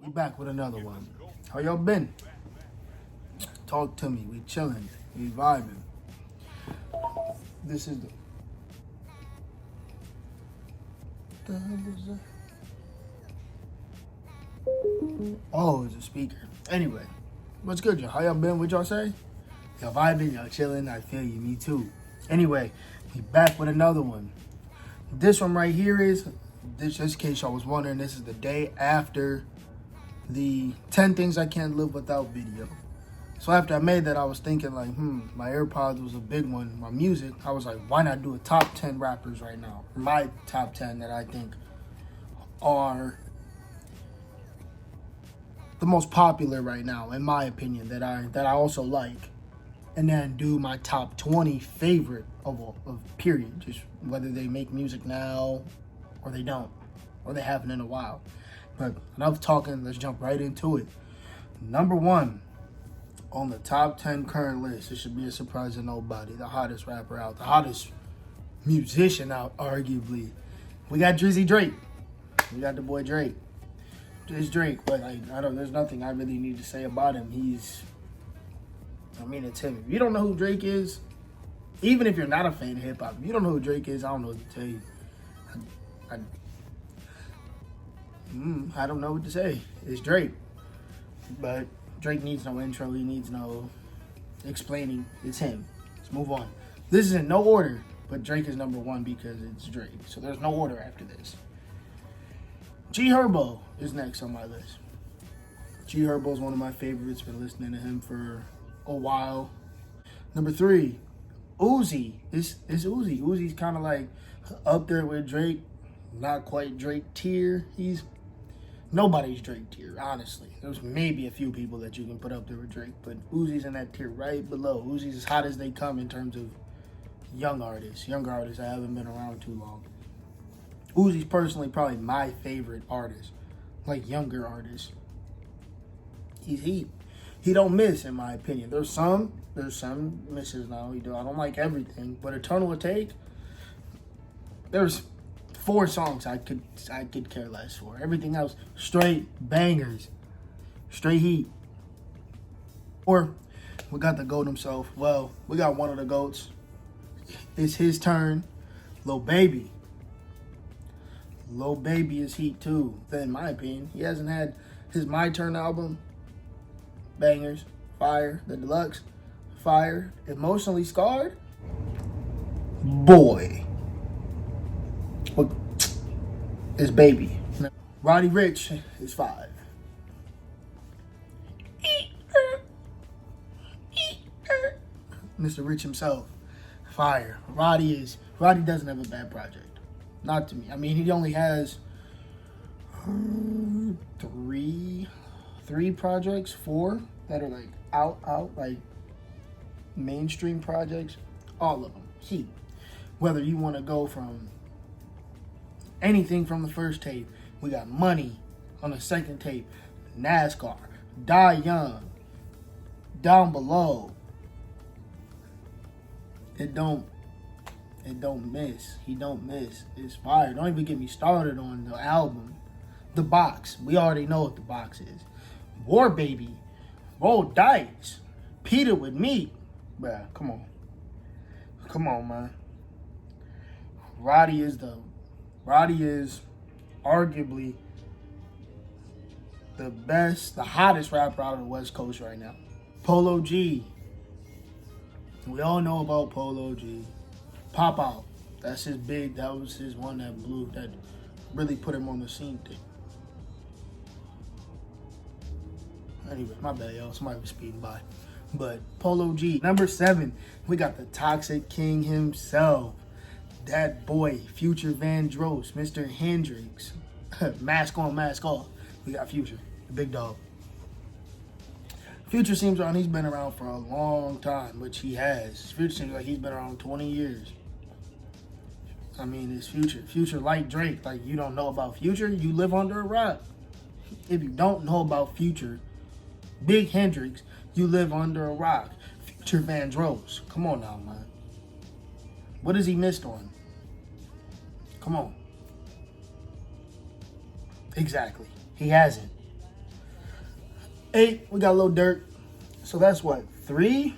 We back with another one. How y'all been? Talk to me. We chilling. We vibing. This is the hell is that? Oh, it's a speaker. Anyway, what's good, y'all? How y'all been? What y'all say? Y'all vibing, y'all chilling. I feel you. Me too. Anyway, we back with another one. This one right here is, just in case y'all was wondering, this is the day after the 10 things I can't live without video. So after I made that, I was thinking like, my AirPods was a big one. My music, I was like, why not do a top 10 rappers right now? My top 10 that I think are the most popular right now, in my opinion, that I also like. And then do my top 20 favorite of period. Just whether they make music now or they don't, or they haven't in a while. But enough talking, let's jump right into it. Number one on the top 10 current list, it should be a surprise to nobody, the hottest rapper out, the hottest musician out, arguably. We got Drizzy Drake. We got the boy Drake. It's Drake, but there's nothing I really need to say about him. It's him. If you don't know who Drake is, even if you're not a fan of hip hop, if you don't know who Drake is, I don't know what to tell you. I don't know what to say. It's Drake. But Drake needs no intro. He needs no explaining. It's him. Let's move on. This is in no order, but Drake is number one because it's Drake. So there's no order after this. G Herbo is next on my list. G Herbo is one of my favorites. Been listening to him for a while. Number three, Uzi. It's Uzi. Uzi's kind of like up there with Drake. Not quite Drake tier. He's nobody's Drake tier, honestly. There's maybe a few people that you can put up there with Drake, but Uzi's in that tier right below. Uzi's as hot as they come in terms of younger artists that haven't been around too long. Uzi's personally probably my favorite artist, like younger artist. He's heat. He don't miss, in my opinion. There's some misses now. I don't like everything, but Eternal Take, there's 4 songs I could care less for. Everything else, straight bangers, straight heat. Or we got the GOAT himself. Well, we got one of the GOATs. It's his turn. Lil Baby. Lil Baby is heat too, in my opinion. He hasn't had his My Turn album. Bangers. Fire. The Deluxe. Fire. Emotionally Scarred. Boy. It's Baby. Roddy Ricch is 5. Mr. Rich himself, fire. Roddy doesn't have a bad project. Not to me. I mean, he only has 3 projects, 4 that are like out like mainstream projects. All of them heat. Whether you want to go from anything from the first tape, we got Money on the second tape, NASCAR, Die Young, Down Below. It don't miss. He don't miss. It's fire. Don't even get me started on the album. The Box. We already know what The Box is. War Baby. Roll Dice. Peter with Me. Bruh, come on. Come on, man. Roddy is arguably the best, the hottest rapper out of the West Coast right now. Polo G. We all know about Polo G. Pop Out. That was his one that blew, that really put him on the scene thing. Anyway, my bad, y'all. Somebody was speeding by. But Polo G. Number 7, we got the Toxic King himself. That boy, Future Vandross, Mr. Hendrix. Mask on, mask off. We got Future, the big dog. Future seems like he's been around for a long time, which he has. Future seems like he's been around 20 years. I mean, it's Future. Future like Drake. Like, you don't know about Future, you live under a rock. If you don't know about Future, Big Hendrix, you live under a rock. Future Vandross. Come on now, man. What has he missed on? Come on. Exactly. He hasn't. 8, we got Lil Durk. So that's what? 3?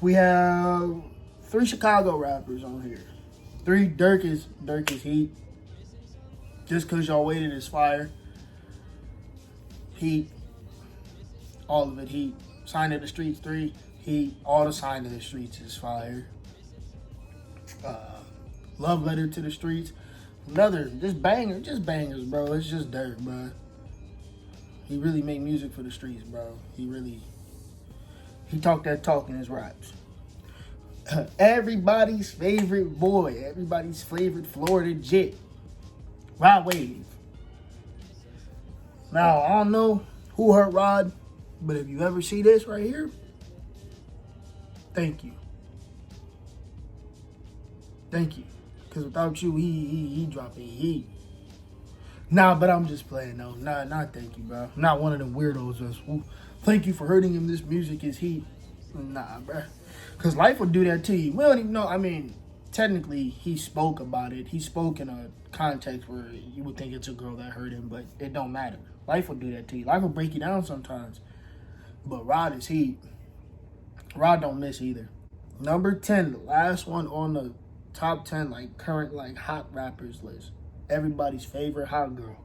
We have 3 Chicago rappers on here. 3, Durk is heat. Just cause y'all waited is fire. Heat. All of it heat. Sign of the Streets 3, heat. All the Sign of the Streets is fire. Love Letter to the Streets. Another, just bangers, bro. It's just Durk, bro. He really made music for the streets, bro. He talked that talk in his raps. Everybody's favorite boy, everybody's favorite Florida Jit, Rod Wave. Now, I don't know who hurt Rod, but if you ever see this right here, thank you. Thank you. Because without you, he dropping heat. Nah, but I'm just playing though. Nah, thank you, bro. I'm not one of them weirdos that's, thank you for hurting him. This music is heat. Nah, bro. Because life will do that to you. We don't even know. I mean, technically, he spoke about it. He spoke in a context where you would think it's a girl that hurt him, but it don't matter. Life will do that to you. Life will break you down sometimes. But Rod is heat. Rod don't miss either. Number 10, the last one on the top 10, like, current, like, hot rappers list. Everybody's favorite hot girl.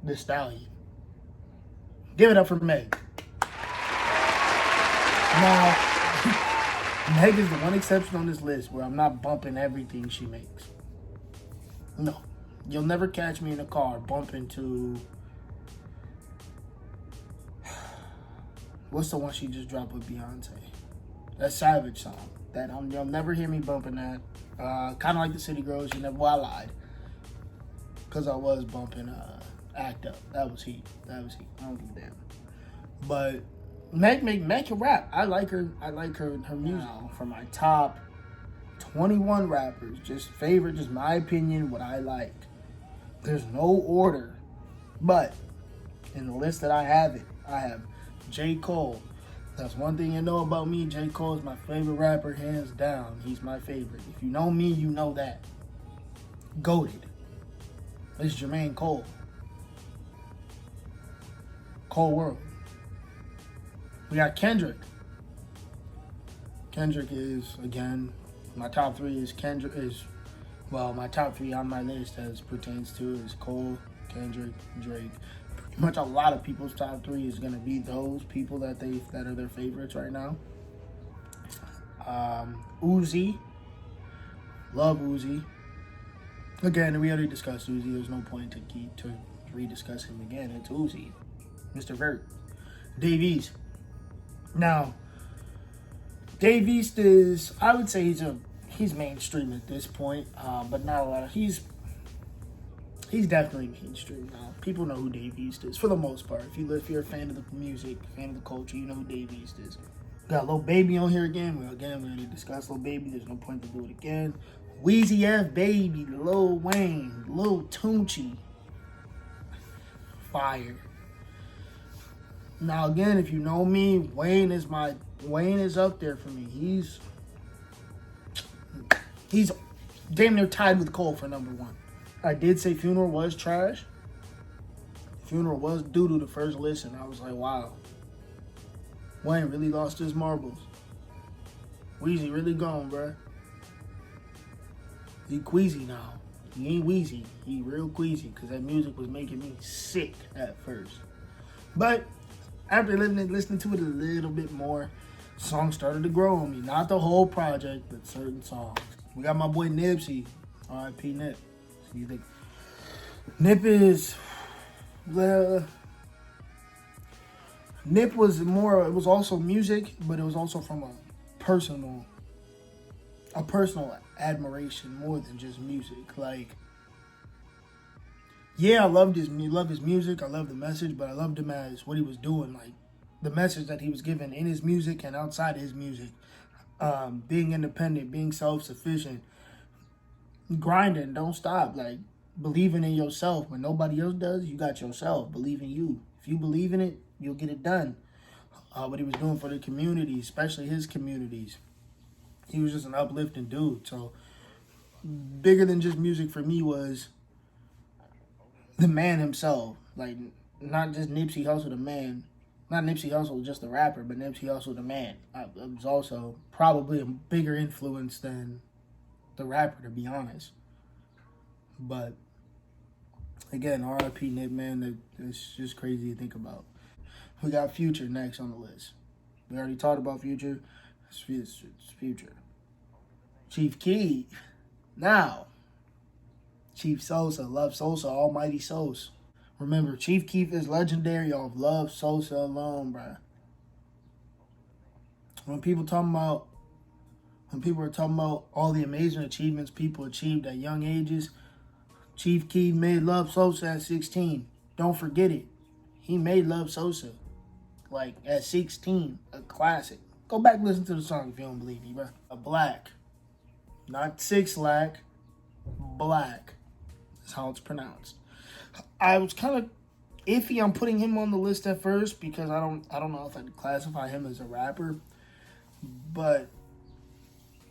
The Stallion. Give it up for Meg. Now, Meg is the one exception on this list where I'm not bumping everything she makes. No. You'll never catch me in a car bumping to... What's the one she just dropped with Beyonce? That Savage song. You'll never hear me bumping that. Kind of like the City Girls. Well, I lied. Because I was bumping Act Up. That was heat. I don't give a damn. But Meg can rap. I like her music. For my top 21 rappers, just my opinion, what I like. There's no order. But in the list that I have J. Cole. That's one thing you know about me. J. Cole is my favorite rapper, hands down. He's my favorite. If you know me, you know that. Goated. It's Jermaine Cole. Cole World. We got Kendrick. Kendrick is, again, my top 3 is Kendrick. My top 3 on my list as pertains to is Cole, Kendrick, Drake. Pretty much a lot of people's top 3 is going to be those people that are their favorites right now. Uzi. Love Uzi. Again, we already discussed Uzi. There's no point to rediscuss him again. It's Uzi. Mr. Vert. Dave East. Now, Dave East is, I would say he's mainstream at this point, but not a lot of, he's definitely mainstream now. People know who Dave East is for the most part. If you're a fan of the music, fan of the culture, you know who Dave East is. Got Lil Baby on here again. We already discussed Lil Baby. There's no point to do it again. Weezy F Baby, Lil Wayne, Lil Tunechi. Fire. Now again, if you know me, Wayne is up there for me. He's damn near tied with Cole for number 1. I did say Funeral was trash. Funeral was doo-doo the first listen. I was like, wow. Wayne really lost his marbles. Weezy really gone, bruh. He queasy now. He ain't Weezy. He real queasy because that music was making me sick at first. But after listening to it a little bit more, songs started to grow on me. Not the whole project, but certain songs. We got my boy Nipsey. R.I.P. Nip. So you think Nip is... Nip was more... It was also music, but it was also from a personal admiration more than just music. Like, yeah, I love his music. I love the message, but I loved him as what he was doing. Like, the message that he was giving in his music and outside his music. Being independent, being self-sufficient, grinding, don't stop. Like, believing in yourself. When nobody else does, you got yourself. Believe in you. If you believe in it, you'll get it done. What he was doing for the community, especially his communities. He was just an uplifting dude. So, bigger than just music for me was the man himself. Like, not just Nipsey Hussle, the man. Not Nipsey Hussle, just the rapper, but Nipsey Hussle, the man. Was also probably a bigger influence than the rapper, to be honest. But again, R.I.P. Nip, man. It's just crazy to think about. We got Future next on the list. We already talked about Future. It's Future. Chief Keef. Now, Chief Sosa. Love Sosa. Almighty Sosa. Remember, Chief Keef is legendary off Love Sosa alone, bruh. When people are talking about all the amazing achievements people achieved at young ages, Chief Keef made Love Sosa at 16. Don't forget it. He made Love Sosa, like, at 16. A classic. Go back and listen to the song if you don't believe me, bruh. A Black. Not 6 Lack. Black. That's how it's pronounced. I was kind of iffy on putting him on the list at first because I don't know if I'd classify him as a rapper, but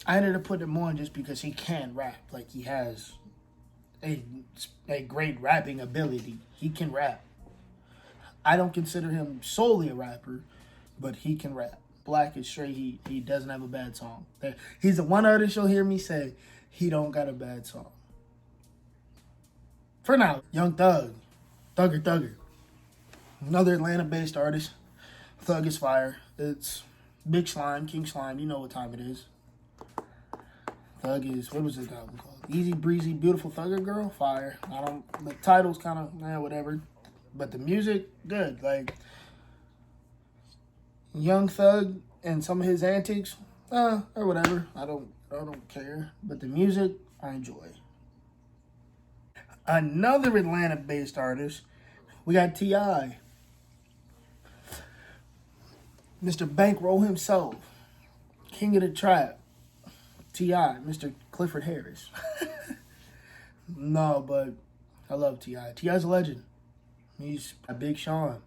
I ended up putting him on just because he can rap. Like, he has a great rapping ability. He can rap. I don't consider him solely a rapper, but he can rap. Black is straight. He doesn't have a bad song. He's the one artist you'll hear me say he don't got a bad song. For now, Young Thug. Thugger. Another Atlanta-based artist. Thug is fire. It's Big Slime, King Slime. You know what time it is. Thug is, what was the album called? Easy Breezy, Beautiful Thugger Girl? Fire. The title's kind of, whatever. But the music, good. Like, Young Thug and some of his antics, or whatever. I don't care. But the music, I enjoy. Another Atlanta-based artist, we got T.I. Mr. Bankroll himself, King of the Trap, T.I., Mr. Clifford Harris. No, but I love T.I. T.I.'s a legend. He's a Big Sean.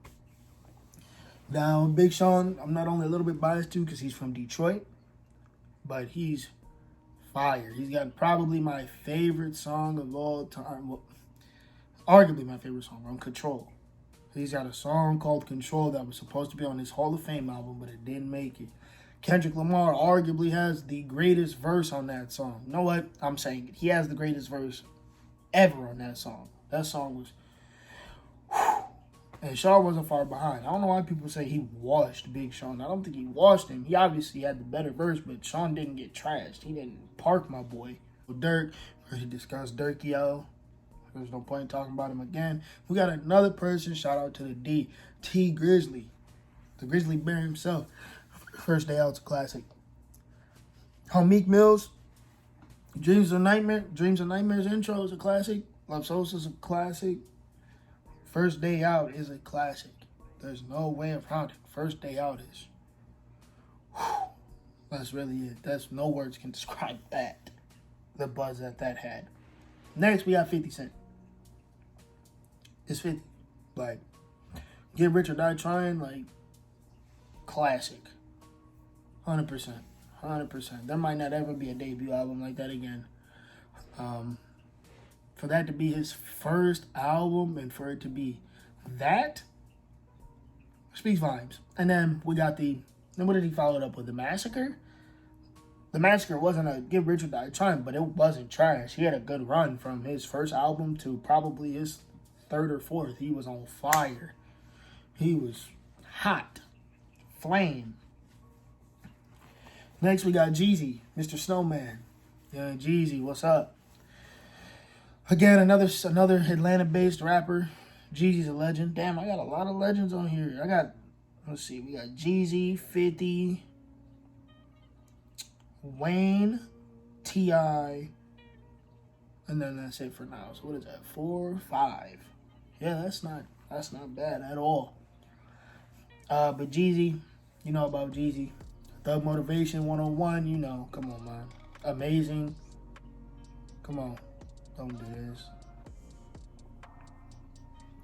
Now, Big Sean, I'm not only a little bit biased to because he's from Detroit, but he's fire. He's got probably my favorite song of all time. Well, arguably my favorite song, on Control. He's got a song called Control that was supposed to be on his Hall of Fame album, but it didn't make it. Kendrick Lamar arguably has the greatest verse on that song. You know what? I'm saying it. He has the greatest verse ever on that song. That song was... Whew. And Sean wasn't far behind. I don't know why people say he washed Big Sean. I don't think he washed him. He obviously had the better verse, but Sean didn't get trashed. He didn't park my boy. Dirk, where he discussed Dirk, yo. There's no point in talking about him again. We got another person. Shout out to the D. T Grizzly. The Grizzly Bear himself. First Day Out's a classic. Meek Mill's Dreams of Nightmares intro is a classic. Love Sosa's a classic. First Day Out is a classic. There's no way around it. First Day Out is... Whew, that's really it. That's no words can describe that. The buzz that had. Next, we got 50 Cent. It's 50. Like, Get Rich or Die Trying, like, classic. 100%. 100%. There might not ever be a debut album like that again. For that to be his first album and for it to be that speaks volumes. And then we got then what did he follow it up with? The Massacre? The Massacre wasn't a Get Rich or Die Trying, but it wasn't trash. He had a good run from his first album to probably his third or fourth. He was on fire. He was hot. Flame. Next, we got Jeezy, Mr. Snowman. Yeah, Jeezy, what's up? Again, another Atlanta-based rapper. Jeezy's a legend. Damn, I got a lot of legends on here. Let's see, we got Jeezy, 50, Wayne, T.I., and then that's it for now. So what is that? 4, 5. Yeah, that's not bad at all. But Jeezy, you know about Jeezy. Thug Motivation 101, you know. Come on, man. Amazing. Come on. Don't do this.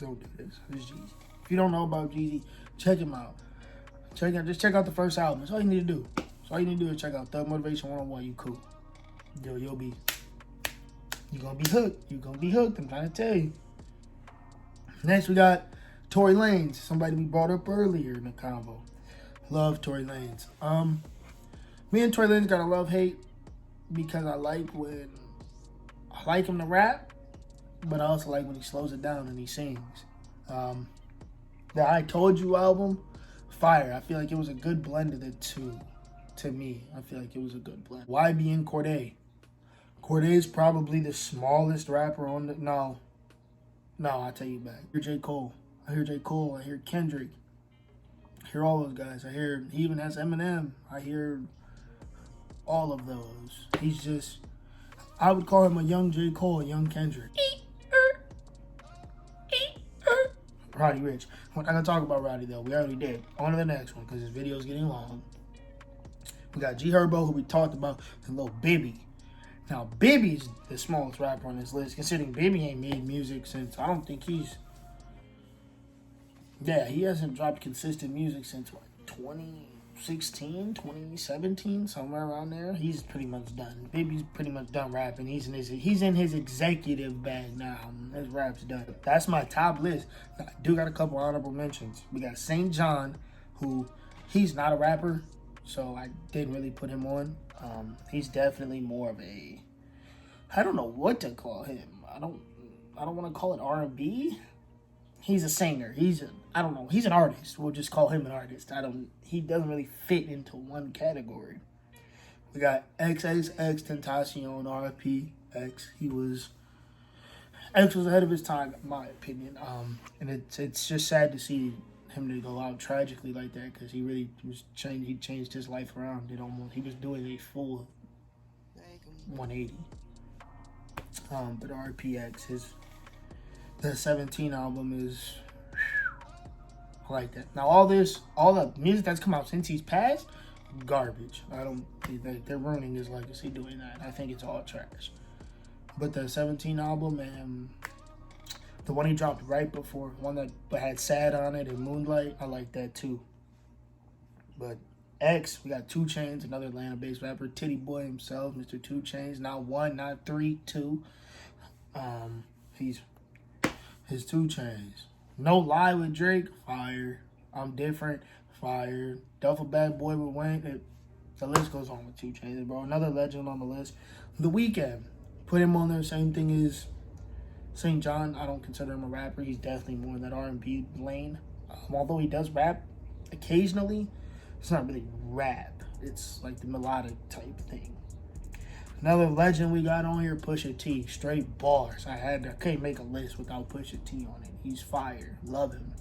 Don't do this. It's Jeezy. If you don't know about Jeezy, check him out. Just check out the first album. That's all you need to do. So all you need to do is check out Thug Motivation 101. You cool. You're gonna be hooked. You're gonna be hooked. I'm trying to tell you. Next, we got Tory Lanez, somebody we brought up earlier in the convo. Love Tory Lanez. Me and Tory Lanez got a love-hate because I like him to rap, but I also like when he slows it down and he sings. The I Told You album, fire. I feel like it was a good blend of the two. To me, I feel like it was a good blend. YBN Cordae. Cordae is probably the smallest rapper on the... No, I'll tell you back. I hear J. Cole. I hear Kendrick. I hear all those guys. He even has Eminem. I hear all of those. He's just... I would call him a young J. Cole, a young Kendrick. Roddy Ricch. We're not going to talk about Roddy, though. We already did. On to the next one, because this video is getting long. We got G Herbo, who we talked about, and Lil Bibby. Now, Bibby's the smallest rapper on this list, considering Bibby ain't made music since, I don't think he hasn't dropped consistent music since, 2016, 2017, somewhere around there. He's pretty much done. Bibby's pretty much done rapping. He's in his executive bag now. His rap's done. That's my top list. I do got a couple honorable mentions. We got St. John, who, he's not a rapper, so I didn't really put him on. He's definitely more of a, I don't know what to call him. I don't want to call it R&B. He's a singer. I don't know. He's an artist. We'll just call him an artist. He doesn't really fit into one category. We got XXX Tentacion, RIP X. X was ahead of his time, in my opinion. And it's just sad to see him to go out tragically like that, because he really he changed his life around. He was doing a full 180. But RPX, the 17 album is I like that. Now all the music that's come out since he's passed, garbage. They're ruining his legacy doing that. I think it's all trash. But the 17 album and the one he dropped right before, one that had Sad on it and Moonlight, I like that too. But X, we got 2 Chainz, another Atlanta-based rapper, Titty Boy himself, Mr. 2 Chainz, not 1, not 3, 2. He's his 2 Chainz. No Lie with Drake, fire. I'm Different, fire. Duffel Bag Boy with Wayne. The list goes on with 2 Chainz, bro. Another legend on the list. The Weeknd, put him on there. Same thing as St. John. I don't consider him a rapper. He's definitely more in that R&B lane. Although he does rap occasionally, it's not really rap. It's like the melodic type thing. Another legend we got on here, Pusha T. Straight bars. I couldn't make a list without Pusha T on it. He's fire. Love him.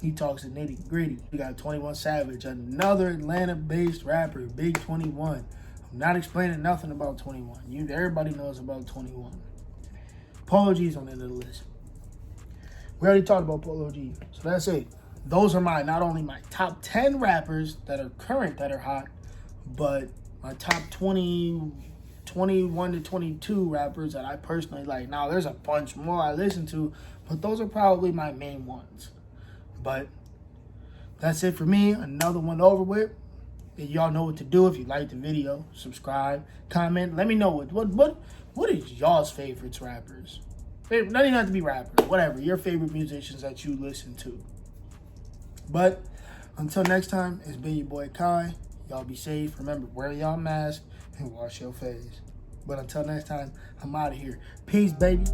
He talks the nitty gritty. We got 21 Savage, another Atlanta-based rapper, Big 21. I'm not explaining nothing about 21. Everybody knows about 21. Polo G's on the end of the list. We already talked about Polo G, so that's it. Those are not only my top 10 rappers that are current that are hot, but my top 21 to 22 rappers that I personally like. Now, there's a bunch more I listen to, but those are probably my main ones. But that's it for me. Another one over with. Y'all know what to do. If you like the video, subscribe, comment. Let me know what is y'all's favorites rappers. Doesn't even have to be rappers. Whatever. Your favorite musicians that you listen to. But until next time, it's been your boy Kai. Y'all be safe. Remember, wear y'all mask and wash your face. But until next time, I'm out of here. Peace, baby.